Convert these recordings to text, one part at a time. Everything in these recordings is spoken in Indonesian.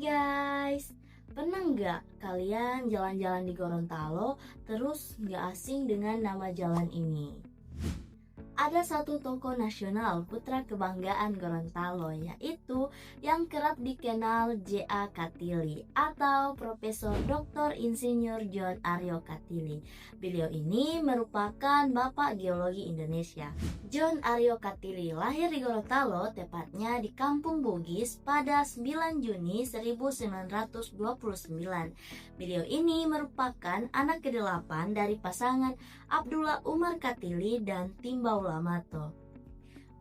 Guys, pernah nggak kalian jalan-jalan di Gorontalo terus nggak asing dengan nama jalan ini? Ada satu tokoh nasional putra kebanggaan Gorontalo, yaitu yang kerap dikenal J.A. Katili atau Profesor Dr. Insinyur John Aryo Katili. Beliau ini merupakan Bapak Geologi Indonesia. John Aryo Katili lahir di Gorontalo, tepatnya di Kampung Bugis pada 9 Juni 1929. Beliau ini merupakan anak ke-8 dari pasangan Abdullah Umar Katili dan Timbau Lamato.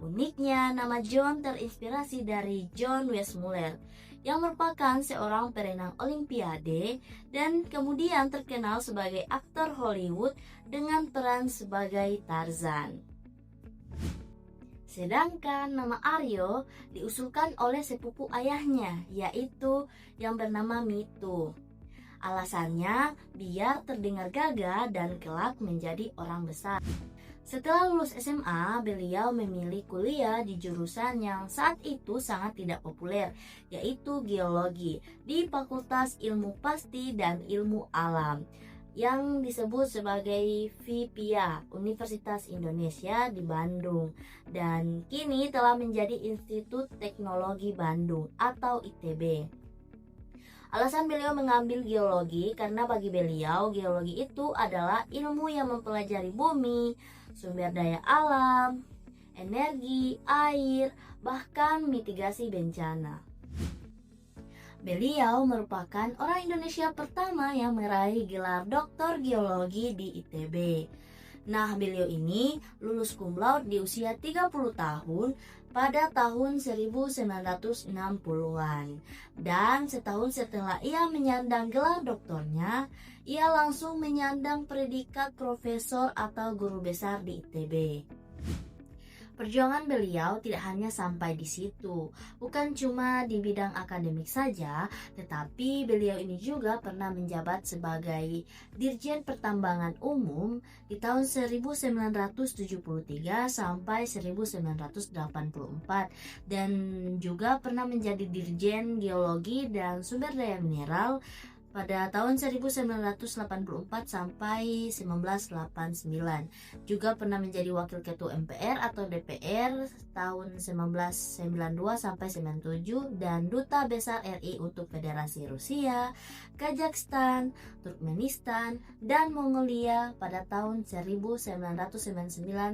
Uniknya, nama John terinspirasi dari John Weissmuller yang merupakan seorang perenang Olimpiade dan kemudian terkenal sebagai aktor Hollywood dengan peran sebagai Tarzan. Sedangkan nama Aryo diusulkan oleh sepupu ayahnya, yaitu yang bernama Mitu. Alasannya biar terdengar gagah dan kelak menjadi orang besar. Setelah lulus SMA, beliau memilih kuliah di jurusan yang saat itu sangat tidak populer, yaitu geologi di Fakultas Ilmu Pasti dan Ilmu Alam yang disebut sebagai FIPIA, Universitas Indonesia di Bandung, dan kini telah menjadi Institut Teknologi Bandung atau ITB. Alasan beliau mengambil geologi karena bagi beliau geologi itu adalah ilmu yang mempelajari bumi, sumber daya alam, energi, air, bahkan mitigasi bencana. Beliau merupakan orang Indonesia pertama yang meraih gelar Doktor Geologi di ITB. Nah, beliau ini lulus cum laude di usia 30 tahun pada tahun 1960-an. Dan setahun setelah ia menyandang gelar doktornya, ia langsung menyandang predikat profesor atau guru besar di ITB. Perjuangan beliau tidak hanya sampai di situ, bukan cuma di bidang akademik saja, tetapi beliau ini juga pernah menjabat sebagai Dirjen Pertambangan Umum di tahun 1973 sampai 1984 dan juga pernah menjadi Dirjen Geologi dan Sumber Daya Mineral pada tahun 1984 sampai 1989. Juga pernah menjadi Wakil Ketua MPR atau DPR tahun 1992 sampai 97 dan Duta Besar RI untuk Federasi Rusia, Kazakhstan, Turkmenistan, dan Mongolia pada tahun 1999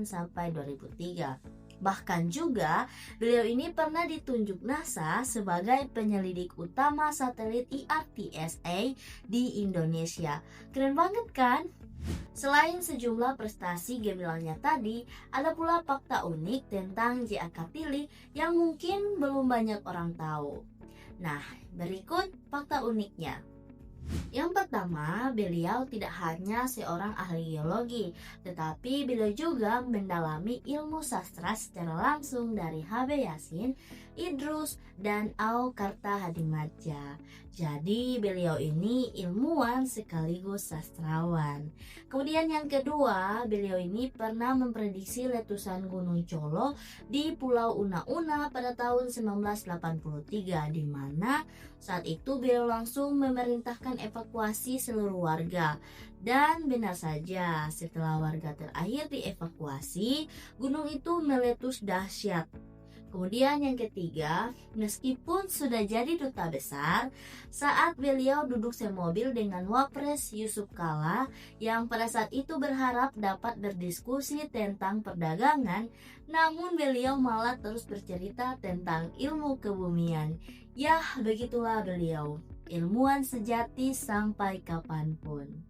sampai 2003. Bahkan juga beliau ini pernah ditunjuk NASA sebagai penyelidik utama satelit IRTSA di Indonesia. Keren banget kan? Selain sejumlah prestasi gemilangnya tadi, ada pula fakta unik tentang J.A. Katili yang mungkin belum banyak orang tahu. Nah, berikut fakta uniknya. Yang pertama, beliau tidak hanya seorang ahli geologi, tetapi beliau juga mendalami ilmu sastra secara langsung dari H.B. Yasin, Idrus, dan Au-Kartahadimadja. Jadi beliau ini ilmuwan sekaligus sastrawan. Kemudian yang kedua, beliau ini pernah memprediksi letusan Gunung Colo di Pulau Una-Una pada tahun 1983, di mana saat itu beliau langsung memerintahkan evakuasi seluruh warga. Dan benar saja, setelah warga terakhir dievakuasi, gunung itu meletus dahsyat. Kemudian yang ketiga, meskipun sudah jadi duta besar, saat beliau duduk semobil dengan Wapres Yusuf Kala yang pada saat itu berharap dapat berdiskusi tentang perdagangan, namun beliau malah terus bercerita tentang ilmu kebumian. Yah, begitulah beliau, ilmuwan sejati sampai kapanpun.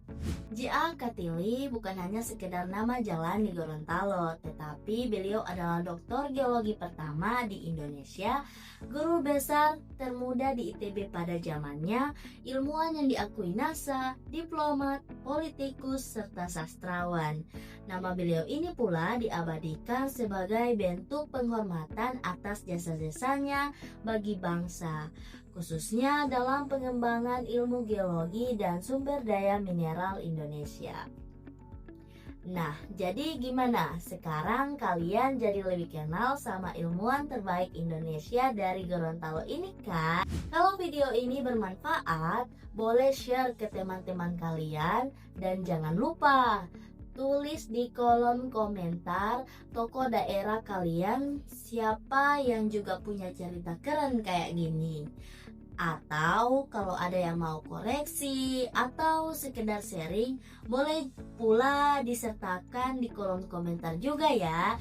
J.A. Katili bukan hanya sekedar nama jalan di Gorontalo, tetapi beliau adalah doktor geologi pertama di Indonesia, guru besar termuda di ITB pada zamannya, ilmuwan yang diakui NASA, diplomat, politikus, serta sastrawan. Nama beliau ini pula diabadikan sebagai bentuk penghormatan atas jasa-jasanya bagi bangsa, khususnya dalam pengembangan ilmu geologi dan sumber daya mineral Indonesia. Nah, jadi gimana? Sekarang kalian jadi lebih kenal sama ilmuwan terbaik Indonesia dari Gorontalo ini kan? Kalau video ini bermanfaat, boleh share ke teman-teman kalian dan jangan lupa tulis di kolom komentar tokoh daerah kalian siapa yang juga punya cerita keren kayak gini. Atau kalau ada yang mau koreksi atau sekedar sharing, boleh pula disertakan di kolom komentar juga ya.